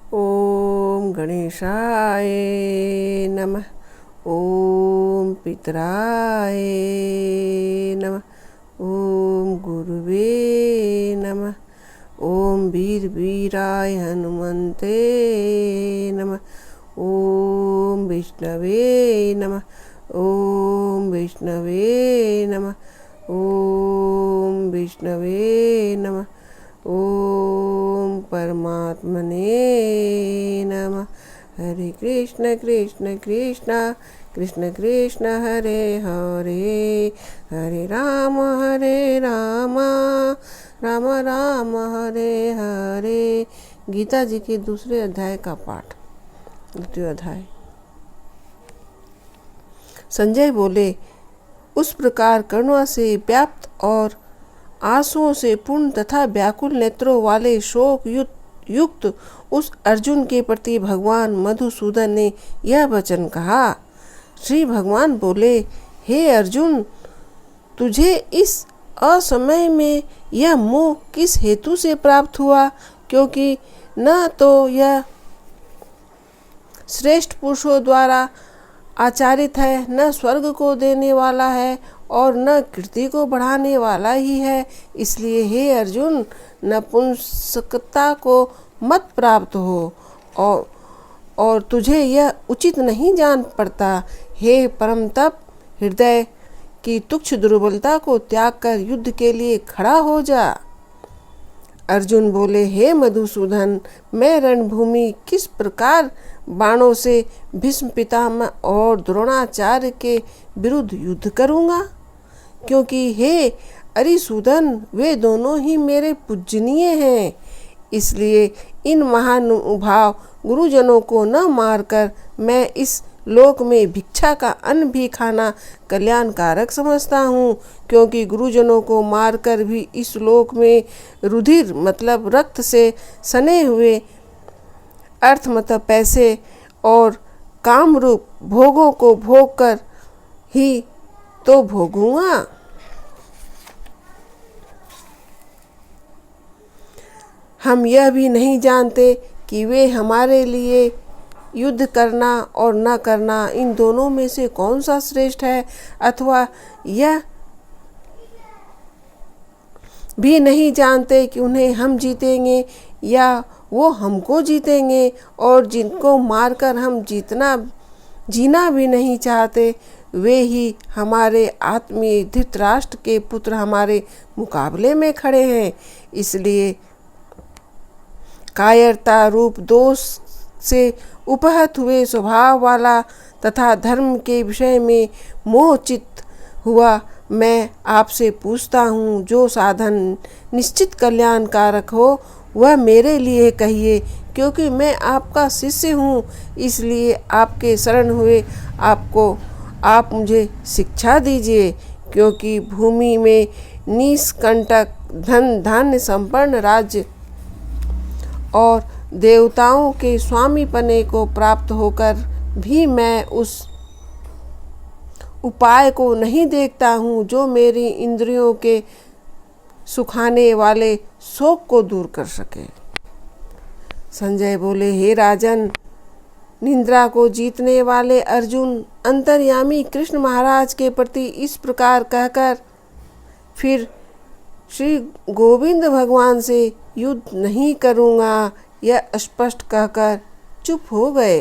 ओम गणेशाय नमः। ओम पितराय नमः। ओम गुरुवे नमः। ओम वीर वीराय हनुमन्ते नमः। ओम विष्णवे नमः। ओम विष्णवे नमः। ओम विष्णवे नमः। ओम परमात्मने नमः। हरे कृष्ण कृष्ण कृष्ण कृष्ण कृष्ण हरे हरे, हरे राम राम राम हरे हरे। गीता जी के दूसरे अध्याय का पाठ। द्वितीय अध्याय। संजय बोले, उस प्रकार करुणा से व्याप्त और आंसुओं से पूर्ण तथा व्याकुल नेत्रों वाले शोक युक्त उस अर्जुन के प्रति भगवान मधुसूदन ने यह वचन कहा। श्री भगवान बोले, हे अर्जुन, तुझे इस असमय में यह मोह किस हेतु से प्राप्त हुआ? क्योंकि न तो यह श्रेष्ठ पुरुषों द्वारा आचारित है, न स्वर्ग को देने वाला है और न कीर्ति को बढ़ाने वाला ही है। इसलिए हे अर्जुन, नपुंसकता को मत प्राप्त हो और तुझे यह उचित नहीं जान पड़ता। हे परम तप, हृदय की तुच्छ दुर्बलता को त्याग कर युद्ध के लिए खड़ा हो जा। अर्जुन बोले, हे मधुसूदन, मैं रणभूमि किस प्रकार बाणों से भीष्म पितामह और द्रोणाचार्य के विरुद्ध युद्ध करूंगा? क्योंकि हे अरिसूदन, वे दोनों ही मेरे पूजनीय हैं। इसलिए इन महानुभाव गुरुजनों को न मारकर मैं इस लोक में भिक्षा का अन्न भी खाना कल्याणकारक समझता हूँ। क्योंकि गुरुजनों को मारकर भी इस लोक में रुधिर मतलब रक्त से सने हुए अर्थ मतलब पैसे और काम रूप भोगों को भोग कर ही तो भोगूंगा। हम यह भी नहीं जानते कि वे हमारे लिए युद्ध करना और न करना, इन दोनों में से कौन सा श्रेष्ठ है, अथवा यह भी नहीं जानते कि उन्हें हम जीतेंगे या वो हमको जीतेंगे। और जिनको मारकर हम जीना भी नहीं चाहते, वे ही हमारे आत्मीय धृतराष्ट्र के पुत्र हमारे मुकाबले में खड़े हैं। इसलिए कायरता रूप दोष से उपहत हुए स्वभाव वाला तथा धर्म के विषय में मोहचित हुआ मैं आपसे पूछता हूँ, जो साधन निश्चित कल्याणकारक हो वह मेरे लिए कहिए। क्योंकि मैं आपका शिष्य हूँ, इसलिए आपके शरण हुए आप मुझे शिक्षा दीजिए। क्योंकि भूमि में निष्कंटक धन धान्य संपन्न राज्य और देवताओं के स्वामी पने को प्राप्त होकर भी मैं उस उपाय को नहीं देखता हूँ जो मेरी इंद्रियों के सुखाने वाले शोक को दूर कर सके। संजय बोले, हे राजन, निंद्रा को जीतने वाले अर्जुन अंतर्यामी कृष्ण महाराज के प्रति इस प्रकार कहकर फिर श्री गोविंद भगवान से युद्ध नहीं करूँगा यह स्पष्ट कहकर चुप हो गए।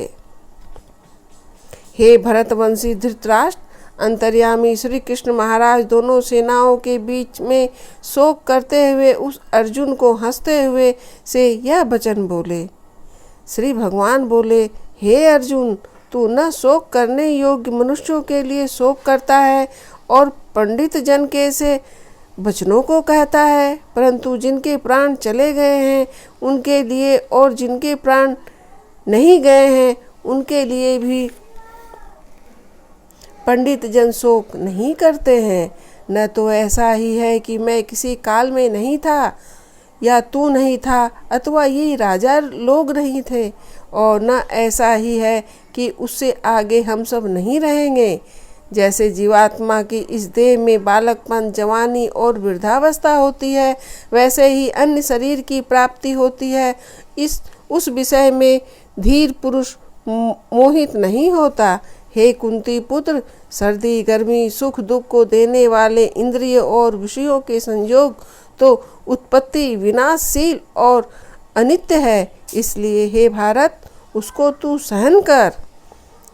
हे भरतवंशी धृतराष्ट्र, अंतर्यामी श्री कृष्ण महाराज दोनों सेनाओं के बीच में शोक करते हुए उस अर्जुन को हंसते हुए से यह वचन बोले। श्री भगवान बोले, हे अर्जुन, तू न शोक करने योग्य मनुष्यों के लिए शोक करता है और पंडित जन के से वचनों को कहता है, परंतु जिनके प्राण चले गए हैं उनके लिए और जिनके प्राण नहीं गए हैं उनके लिए भी पंडित जन शोक नहीं करते हैं। न तो ऐसा ही है कि मैं किसी काल में नहीं था या तू नहीं था अथवा ये राजा लोग नहीं थे, और न ऐसा ही है कि उससे आगे हम सब नहीं रहेंगे। जैसे जीवात्मा की इस देह में बालकपन, जवानी और वृद्धावस्था होती है, वैसे ही अन्य शरीर की प्राप्ति होती है। उस विषय में धीर पुरुष मोहित नहीं होता। हे कुंती पुत्र, सर्दी, गर्मी, सुख दुख को देने वाले इंद्रिय और विषयों के संयोग तो उत्पत्ति विनाशशील और अनित्य है। इसलिए हे भारत, उसको तू सहन कर,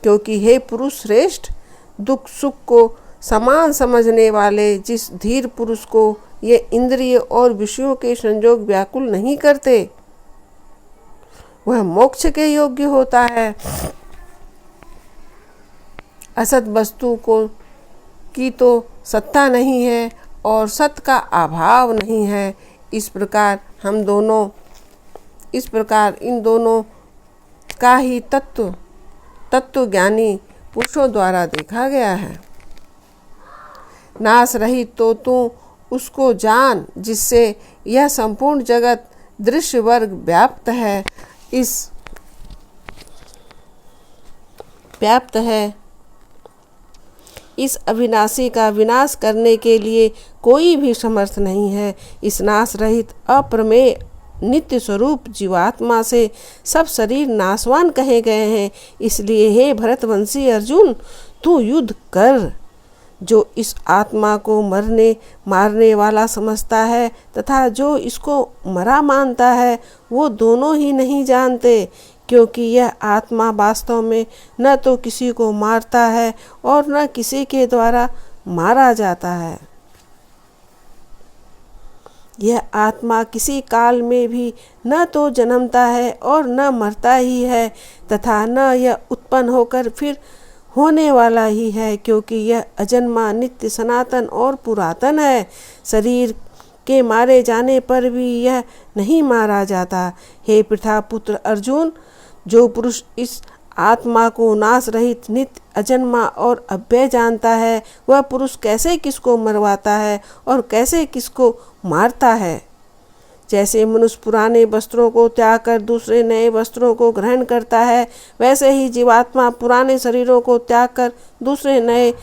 क्योंकि हे पुरुष श्रेष्ठ, दुख सुख को समान समझने वाले जिस धीर पुरुष को ये इंद्रिय और विषयों के संयोग व्याकुल नहीं करते, वह मोक्ष के योग्य होता है। असत वस्तु की तो सत्ता नहीं है और सत का अभाव नहीं है। इस प्रकार इन दोनों का ही तत्व ज्ञानी पुरुषों द्वारा देखा गया है। नाश रहित तो तू उसको जान, जिससे यह संपूर्ण जगत दृश्य वर्ग व्याप्त है। इस अविनाशी का विनाश करने के लिए कोई भी समर्थ नहीं है। इस नाश रहित अप्रमेय नित्य स्वरूप जीवात्मा से सब शरीर नाशवान कहे गए हैं। इसलिए हे भरतवंशी अर्जुन, तू युद्ध कर। जो इस आत्मा को मारने वाला समझता है तथा जो इसको मरा मानता है, वो दोनों ही नहीं जानते, क्योंकि यह आत्मा वास्तव में न तो किसी को मारता है और न किसी के द्वारा मारा जाता है। यह आत्मा किसी काल में भी न तो जन्मता है और न मरता ही है, तथा न यह उत्पन्न होकर फिर होने वाला ही है, क्योंकि यह अजन्मा, नित्य, सनातन और पुरातन है। शरीर के मारे जाने पर भी यह नहीं मारा जाता। हे पृथा पुत्र अर्जुन, जो पुरुष इस आत्मा को नाश रहित, नित्य, अजन्मा और अव्यय जानता है, वह पुरुष कैसे किसको मरवाता है और कैसे किसको मारता है। जैसे मनुष्य पुराने वस्त्रों को त्याग कर दूसरे नए वस्त्रों को ग्रहण करता है, वैसे ही जीवात्मा पुराने शरीरों को त्याग कर दूसरे नए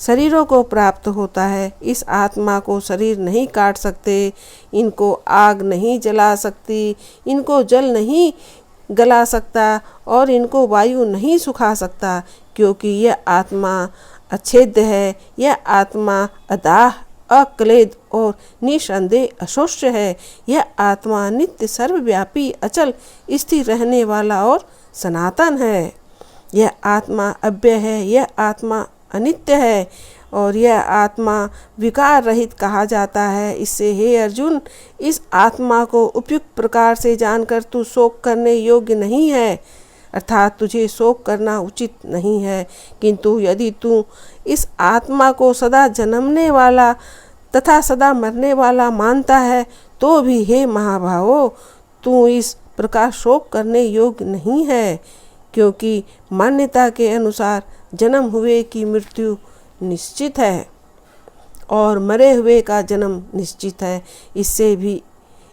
शरीरों को प्राप्त होता है। इस आत्मा को शरीर नहीं काट सकते, इनको आग नहीं जला सकती, इनको जल नहीं गला सकता और इनको वायु नहीं सुखा सकता, क्योंकि यह आत्मा अच्छेद्य है। यह आत्मा अदाह, अक्लेद और निसंदेह अशोष्य है। यह आत्मा नित्य, सर्वव्यापी, अचल, स्थिर रहने वाला और सनातन है। यह आत्मा अव्यय है, यह आत्मा अनित्य है और यह आत्मा विकार रहित कहा जाता है। इससे हे अर्जुन, इस आत्मा को उपयुक्त प्रकार से जानकर तू शोक करने योग्य नहीं है, अर्थात तुझे शोक करना उचित नहीं है। किंतु यदि तू इस आत्मा को सदा जन्मने वाला तथा सदा मरने वाला मानता है, तो भी हे महाभावो, तू इस प्रकार शोक करने योग्य नहीं है, क्योंकि मान्यता के अनुसार जन्म हुए की मृत्यु निश्चित है और मरे हुए का जन्म निश्चित है। इससे भी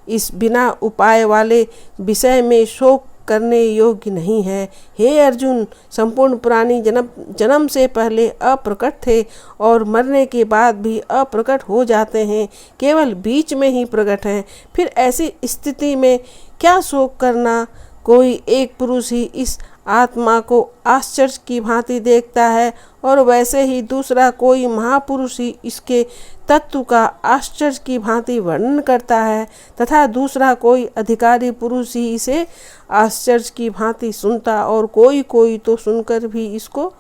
इस बिना उपाय वाले विषय में शोक करने योग्य नहीं है। हे अर्जुन, संपूर्ण प्राणी जन्म से पहले अप्रकट थे और मरने के बाद भी अप्रकट हो जाते हैं, केवल बीच में ही प्रकट हैं। फिर ऐसी स्थिति में क्या शोक करना। कोई एक पुरुष ही इस आत्मा को आश्चर्य की भांति देखता है और वैसे ही दूसरा कोई महापुरुष ही इसके तत्व का आश्चर्य की भांति वर्णन करता है, तथा दूसरा कोई अधिकारी पुरुष ही इसे आश्चर्य की भांति सुनता और कोई तो सुनकर भी इसको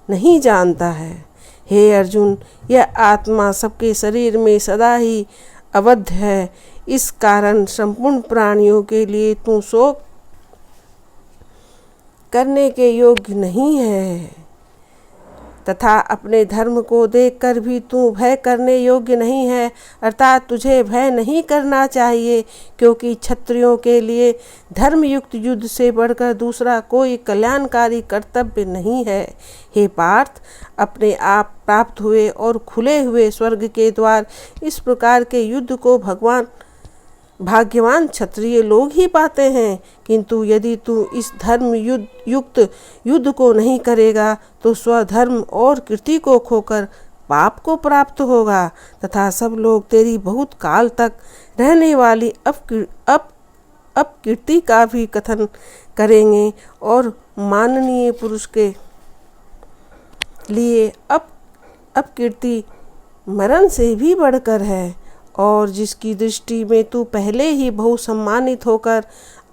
नहीं जानता है। हे अर्जुन, यह आत्मा सबके शरीर में सदा ही अवध है। इस कारण संपूर्ण प्राणियों के लिए तू शोक करने के योग्य नहीं है, तथा अपने धर्म को देखकर भी तू भय करने योग्य नहीं है, अर्थात तुझे भय नहीं करना चाहिए, क्योंकि क्षत्रियों के लिए धर्मयुक्त युद्ध से बढ़कर दूसरा कोई कल्याणकारी कर्तव्य नहीं है। हे पार्थ, अपने आप प्राप्त हुए और खुले हुए स्वर्ग के द्वार इस प्रकार के युद्ध को भगवान भाग्यवान क्षत्रिय लोग ही पाते हैं। किंतु यदि तू इस धर्म युक्त युद्ध को नहीं करेगा तो स्वधर्म और कीर्ति को खोकर पाप को प्राप्त होगा तथा सब लोग तेरी बहुत काल तक रहने वाली अपकीर्ति का भी कथन करेंगे और माननीय पुरुष के लिए अपकीर्ति मरण से भी बढ़कर है और जिसकी दृष्टि में तू पहले ही बहुत सम्मानित होकर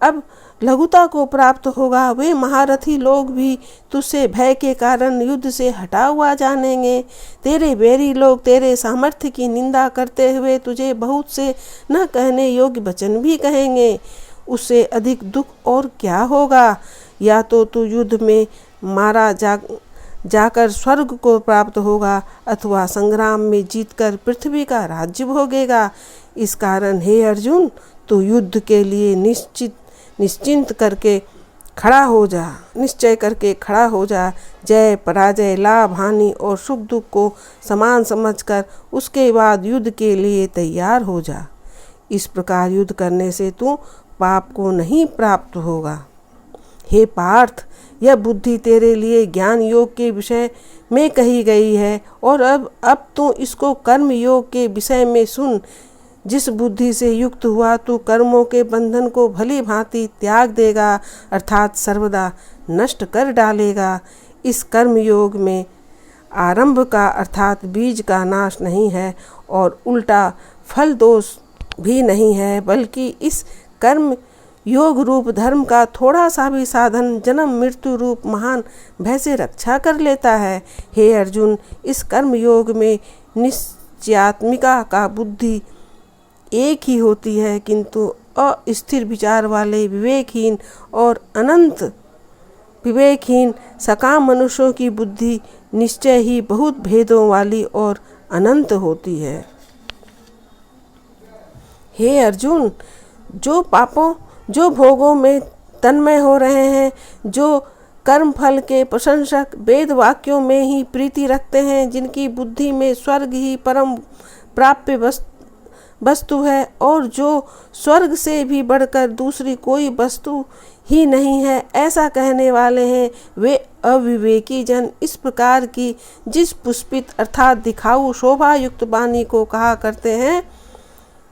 अब लघुता को प्राप्त होगा, वे महारथी लोग भी तुझसे भय के कारण युद्ध से हटा हुआ जानेंगे। तेरे बैरी लोग तेरे सामर्थ्य की निंदा करते हुए तुझे बहुत से न कहने योग्य वचन भी कहेंगे। उससे अधिक दुख और क्या होगा? या तो तू युद्ध में मारा जाकर स्वर्ग को प्राप्त होगा अथवा संग्राम में जीतकर पृथ्वी का राज्य भोगेगा। इस कारण हे अर्जुन, तू युद्ध के लिए निश्चिंत करके खड़ा हो जा। जय पराजय, लाभ हानि और सुख दुख को समान समझकर उसके बाद युद्ध के लिए तैयार हो जा। इस प्रकार युद्ध करने से तू पाप को नहीं प्राप्त होगा। हे पार्थ, यह बुद्धि तेरे लिए ज्ञान योग के विषय में कही गई है और अब तू इसको कर्म योग के विषय में सुन। जिस बुद्धि से युक्त हुआ तू कर्मों के बंधन को भली भांति त्याग देगा अर्थात सर्वदा नष्ट कर डालेगा। इस कर्म योग में आरंभ का अर्थात बीज का नाश नहीं है और उल्टा फल दोष भी नहीं है, बल्कि इस कर्म योग रूप धर्म का थोड़ा सा भी साधन जन्म मृत्यु रूप महान भय से रक्षा कर लेता है। हे अर्जुन, इस कर्म योग में निश्चयात्मिका का बुद्धि एक ही होती है, किंतु अस्थिर विचार वाले विवेकहीन और अनंत विवेकहीन सकाम मनुष्यों की बुद्धि निश्चय ही बहुत भेदों वाली और अनंत होती है। हे अर्जुन, जो भोगों में तन्मय हो रहे हैं, जो कर्म फल के प्रशंसक वेद वाक्यों में ही प्रीति रखते हैं, जिनकी बुद्धि में स्वर्ग ही परम प्राप्य वस्तु है और जो स्वर्ग से भी बढ़कर दूसरी कोई वस्तु ही नहीं है, ऐसा कहने वाले हैं, वे अविवेकी जन इस प्रकार की जिस पुष्पित अर्थात दिखाऊ शोभा युक्त वाणी को कहा करते हैं,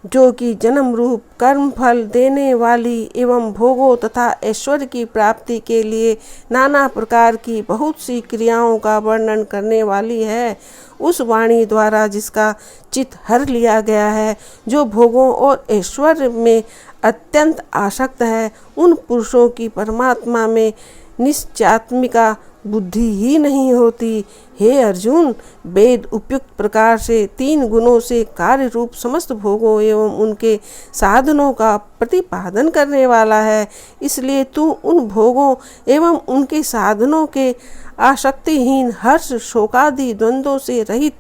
जो कि जन्म रूप कर्म फल देने वाली एवं भोगों तथा ऐश्वर्य की प्राप्ति के लिए नाना प्रकार की बहुत सी क्रियाओं का वर्णन करने वाली है। उस वाणी द्वारा जिसका चित्त हर लिया गया है, जो भोगों और ऐश्वर्य में अत्यंत आसक्त है, उन पुरुषों की परमात्मा में निश्चयात्मिका बुद्धि ही नहीं होती। हे अर्जुन, वेद उपयुक्त प्रकार से 3 गुणों से कार्य रूप समस्त भोगों एवं उनके साधनों का प्रतिपादन करने वाला है। इसलिए तू उन भोगों एवं उनके साधनों के आसक्तिहीन हर्ष शोकादि द्वंद्वों से रहित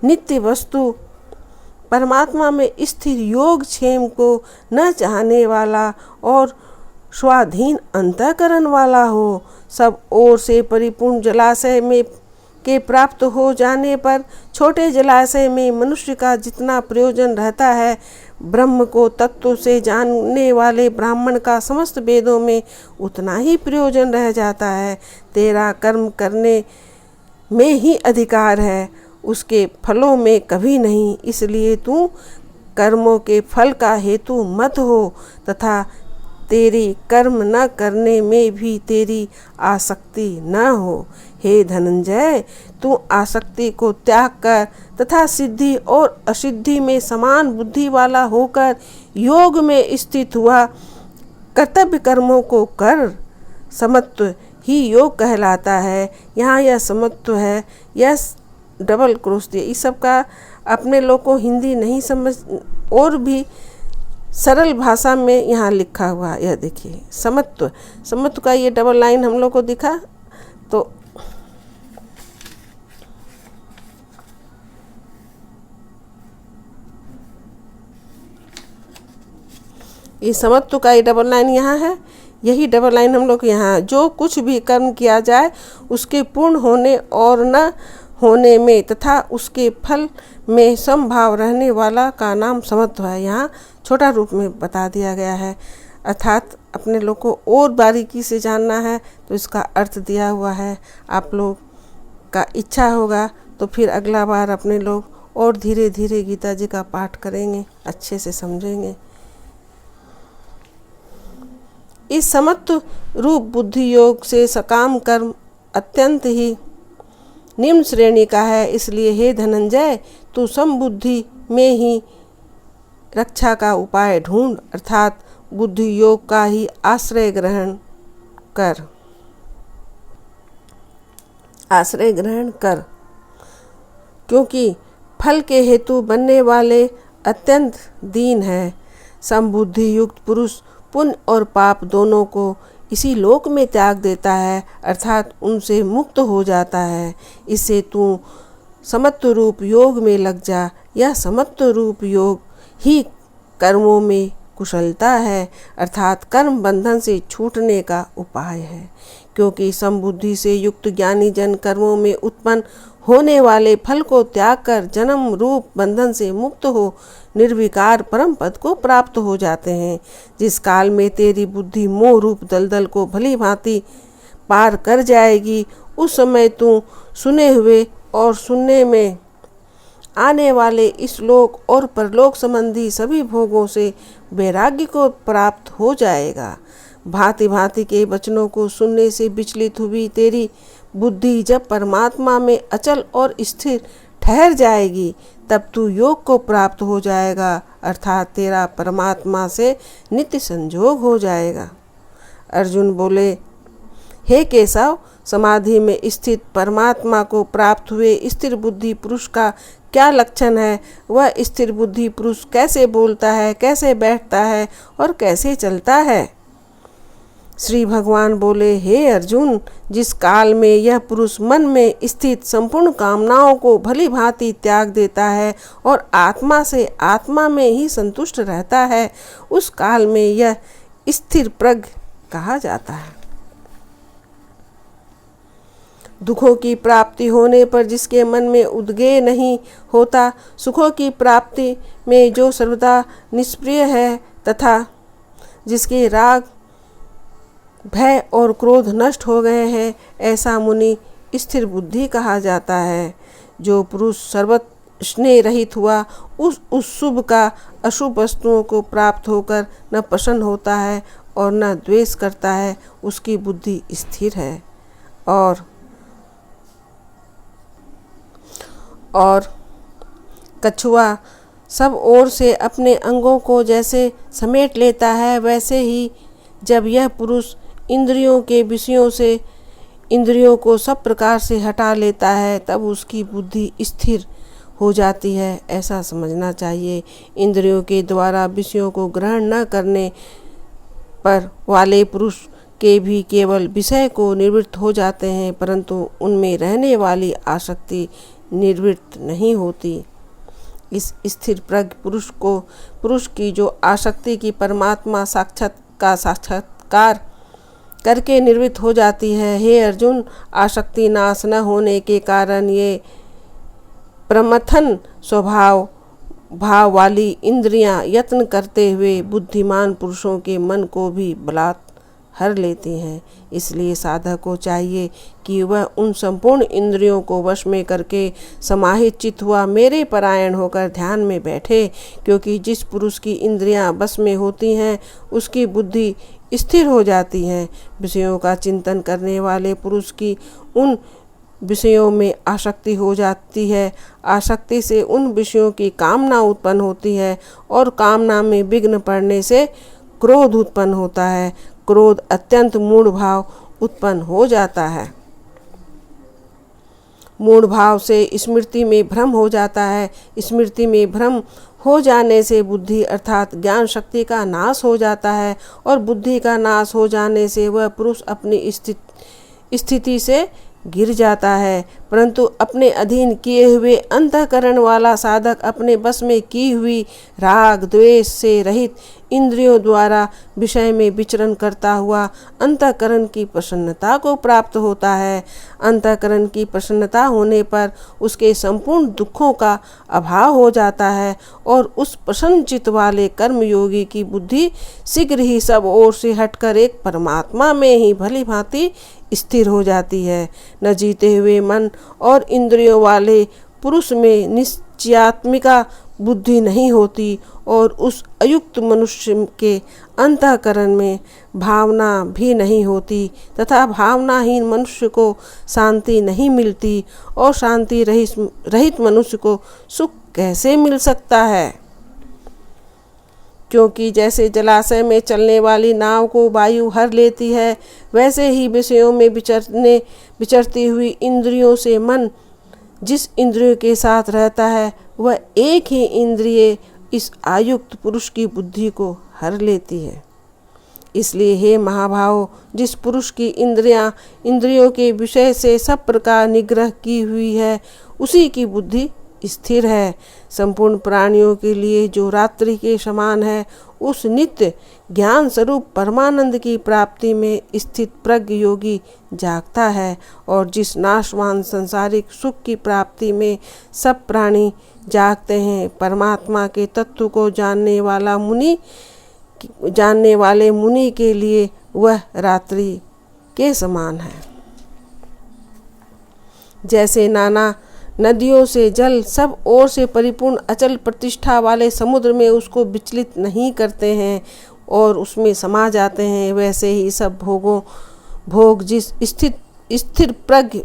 नित्य वस्तु परमात्मा में स्थिर योग क्षेम को न चाहने वाला और स्वाधीन अंतःकरण वाला हो। सब ओर से परिपूर्ण जलाशय में के प्राप्त हो जाने पर छोटे जलाशय में मनुष्य का जितना प्रयोजन रहता है, ब्रह्म को तत्व से जानने वाले ब्राह्मण का समस्त वेदों में उतना ही प्रयोजन रह जाता है। तेरा कर्म करने में ही अधिकार है, उसके फलों में कभी नहीं। इसलिए तू कर्मों के फल का हेतु मत हो तथा तेरी कर्म न करने में भी तेरी आसक्ति न हो। हे धनंजय, तू आसक्ति को त्याग कर तथा सिद्धि और असिद्धि में समान बुद्धि वाला होकर योग में स्थित हुआ कर्तव्य कर्मों को कर। समत्व ही योग कहलाता है। यहाँ यह समत्व है, यह डबल क्रॉस दिया। इस सब का अपने लोग को हिंदी नहीं समझ और भी सरल भाषा में यहाँ लिखा हुआ, यह देखिए समत्व का ये डबल लाइन हम लोग को दिखा। तो ये समत्व का ये डबल लाइन यहाँ है, यही डबल लाइन हम लोग यहाँ, जो कुछ भी कर्म किया जाए उसके पूर्ण होने और न होने में तथा उसके फल में समभाव रहने वाला का नाम समत्व है। यहाँ छोटा रूप में बता दिया गया है। अर्थात अपने लोग को और बारीकी से जानना है तो इसका अर्थ दिया हुआ है। आप लोग का इच्छा होगा तो फिर अगला बार अपने लोग और धीरे धीरे गीता जी का पाठ करेंगे, अच्छे से समझेंगे। इस समत्व रूप बुद्धि योग से सकाम कर्म अत्यंत ही निम्न श्रेणी का है। इसलिए हे धनंजय, तू समबुद्धि में ही रक्षा का उपाय ढूंढ, अर्थात बुद्धि योग का ही आश्रय ग्रहण कर, क्योंकि फल के हेतु बनने वाले अत्यंत दीन है। समबुद्धि युक्त पुरुष पुण्य और पाप दोनों को इसी लोक में त्याग देता है, अर्थात उनसे मुक्त हो जाता है। इससे तू समत्व रूप योग में लग जा। यह समत्व रूप योग ही कर्मों में कुशलता है, अर्थात कर्म बंधन से छूटने का उपाय है। क्योंकि समबुद्धि से युक्त ज्ञानी जन कर्मों में उत्पन्न होने वाले फल को त्याग कर जन्म रूप बंधन से मुक्त हो निर्विकार परम पद को प्राप्त हो जाते हैं। जिस काल में तेरी बुद्धि मोह रूप दलदल को भली भांति पार कर जाएगी, उस समय तू सुने हुए और सुनने में आने वाले इस लोक और परलोक संबंधी सभी भोगों से वैराग्य को प्राप्त हो जाएगा। भांति भांति के वचनों को सुनने से विचलित हुई तेरी बुद्धि जब परमात्मा में अचल और स्थिर ठहर जाएगी, तब तू योग को प्राप्त हो जाएगा, अर्थात तेरा परमात्मा से नित्य संजोग हो जाएगा। अर्जुन बोले, हे केशव, समाधि में स्थित परमात्मा को प्राप्त हुए स्थिर बुद्धि पुरुष का क्या लक्षण है? वह स्थिर बुद्धि पुरुष कैसे बोलता है, कैसे बैठता है और कैसे चलता है? श्री भगवान बोले, हे अर्जुन, जिस काल में यह पुरुष मन में स्थित संपूर्ण कामनाओं को भली भांति त्याग देता है और आत्मा से आत्मा में ही संतुष्ट रहता है, उस काल में यह स्थिर प्रज्ञ कहा जाता है। दुखों की प्राप्ति होने पर जिसके मन में उद्वेग नहीं होता, सुखों की प्राप्ति में जो सर्वदा निष्प्रिय है तथा जिसके राग भय और क्रोध नष्ट हो गए हैं, ऐसा मुनि स्थिर बुद्धि कहा जाता है। जो पुरुष सर्वत्र स्नेह रहित हुआ, उस शुभ का अशुभ वस्तुओं को प्राप्त होकर न प्रसन्न होता है और न द्वेष करता है, उसकी बुद्धि स्थिर है। और कछुआ सब ओर से अपने अंगों को जैसे समेट लेता है, वैसे ही जब यह पुरुष इंद्रियों के विषयों से इंद्रियों को सब प्रकार से हटा लेता है, तब उसकी बुद्धि स्थिर हो जाती है, ऐसा समझना चाहिए। इंद्रियों के द्वारा विषयों को ग्रहण न करने पर वाले पुरुष के भी केवल विषय को निवृत्त हो जाते हैं, परंतु उनमें रहने वाली आसक्ति निवृत्त नहीं होती। इस स्थिर प्रज्ञ पुरुष की जो आसक्ति की परमात्मा साक्षात्कार करके निवृत्त हो जाती है। हे अर्जुन, आसक्ति नाश न होने के कारण ये प्रमथन भाव वाली इंद्रियां यत्न करते हुए बुद्धिमान पुरुषों के मन को भी बलात् हर लेती हैं। इसलिए साधक को चाहिए कि वह उन संपूर्ण इंद्रियों को वश में करके समाहित चित्त हुआ मेरे परायण होकर ध्यान में बैठे, क्योंकि जिस पुरुष की इंद्रियां बस में होती हैं उसकी बुद्धि स्थिर हो जाती है। विषयों का चिंतन करने वाले पुरुष की उन विषयों में आसक्ति हो जाती है। आसक्ति से उन विषयों की कामना उत्पन्न होती है और कामना में विघ्न पड़ने से क्रोध उत्पन्न होता है। क्रोध अत्यंत मूढ़ भाव उत्पन्न हो जाता है। मूढ़ भाव से स्मृति में भ्रम हो जाता है। स्मृति में भ्रम हो जाने से बुद्धि अर्थात ज्ञान शक्ति का नाश हो जाता है और बुद्धि का नाश हो जाने से वह पुरुष अपनी स्थिति से गिर जाता है। परंतु अपने अधीन किए हुए अंतःकरण वाला साधक अपने बस में की हुई राग द्वेष से रहित इंद्रियों द्वारा विषय में विचरण करता हुआ अंतःकरण की प्रसन्नता को प्राप्त होता है। अंतःकरण की प्रसन्नता होने पर उसके संपूर्ण दुखों का अभाव हो जाता है और उस प्रसन्न चित्त वाले कर्मयोगी की बुद्धि शीघ्र ही सब ओर से हटकर एक परमात्मा में ही भली भांति स्थिर हो जाती है। न जीते हुए मन और इंद्रियों वाले पुरुष में निश्चयात्मिका बुद्धि नहीं होती और उस अयुक्त मनुष्य के अंतःकरण में भावना भी नहीं होती तथा भावनाहीन मनुष्य को शांति नहीं मिलती और शांति रहित मनुष्य को सुख कैसे मिल सकता है। क्योंकि जैसे जलाशय में चलने वाली नाव को वायु हर लेती है, वैसे ही विषयों में विचरती हुई इंद्रियों से मन जिस इंद्रियों के साथ रहता है वह एक ही इंद्रिय इस आयुक्त पुरुष की बुद्धि को हर लेती है। इसलिए हे महाभाव, जिस पुरुष की इंद्रियों के विषय से सब प्रकार निग्रह की हुई है उसी की बुद्धि स्थिर है। संपूर्ण प्राणियों के लिए जो रात्रि के समान है उस नित्य ज्ञान स्वरूप परमानंद की प्राप्ति में स्थित प्रज्ञ योगी जागता है और जिस नाशवान संसारिक सुख की प्राप्ति में सब प्राणी जागते हैं, परमात्मा के तत्व को जानने वाले मुनि के लिए वह रात्रि के समान है। जैसे नाना नदियों से जल सब ओर से परिपूर्ण अचल प्रतिष्ठा वाले समुद्र में उसको विचलित नहीं करते हैं और उसमें समा जाते हैं, वैसे ही सब भोग जिस स्थिर प्रज्ञ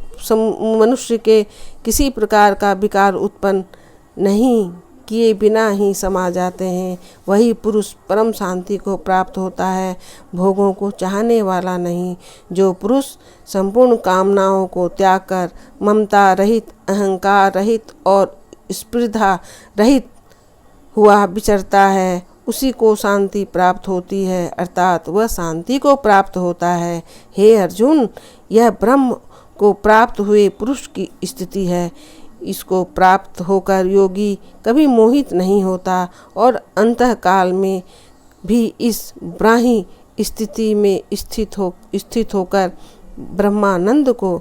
मनुष्य के किसी प्रकार का विकार उत्पन्न नहीं किए बिना ही समा जाते हैं, वही पुरुष परम शांति को प्राप्त होता है, भोगों को चाहने वाला नहीं। जो पुरुष संपूर्ण कामनाओं को त्याग कर ममता रहित, अहंकार रहित और स्पर्धा रहित हुआ विचरता है उसी को शांति प्राप्त होती है, अर्थात वह शांति को प्राप्त होता है। हे अर्जुन, यह ब्रह्म को प्राप्त हुए पुरुष की स्थिति है। इसको प्राप्त होकर योगी कभी मोहित नहीं होता और अंतकाल में भी इस ब्राह्मी स्थिति में स्थित होकर ब्रह्मानंद को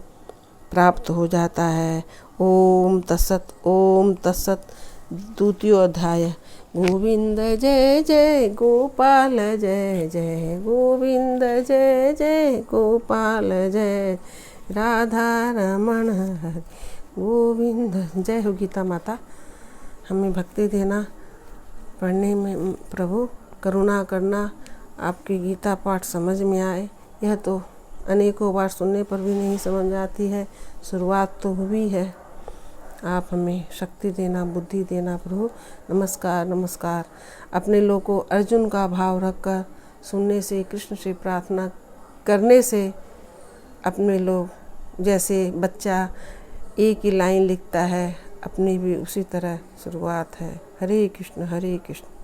प्राप्त हो जाता है। ओम तत्सत, ओम तत्सत। द्वितीय अध्याय। गोविंद जय जय गोपाल जय जय, गोविंद जय जय गोपाल जय, राधा रमण हरि गोविंद। जय हो गीता माता। हमें भक्ति देना, पढ़ने में प्रभु करुणा करना, आपकी गीता पाठ समझ में आए। यह तो अनेकों बार सुनने पर भी नहीं समझ आती है, शुरुआत तो हुई है। आप हमें शक्ति देना, बुद्धि देना प्रभु। नमस्कार नमस्कार। अपने लोग को अर्जुन का भाव रखकर सुनने से, कृष्ण से प्रार्थना करने से अपने लोग जैसे बच्चा एक ही लाइन लिखता है, अपनी भी उसी तरह शुरुआत है। हरे कृष्ण हरे कृष्ण।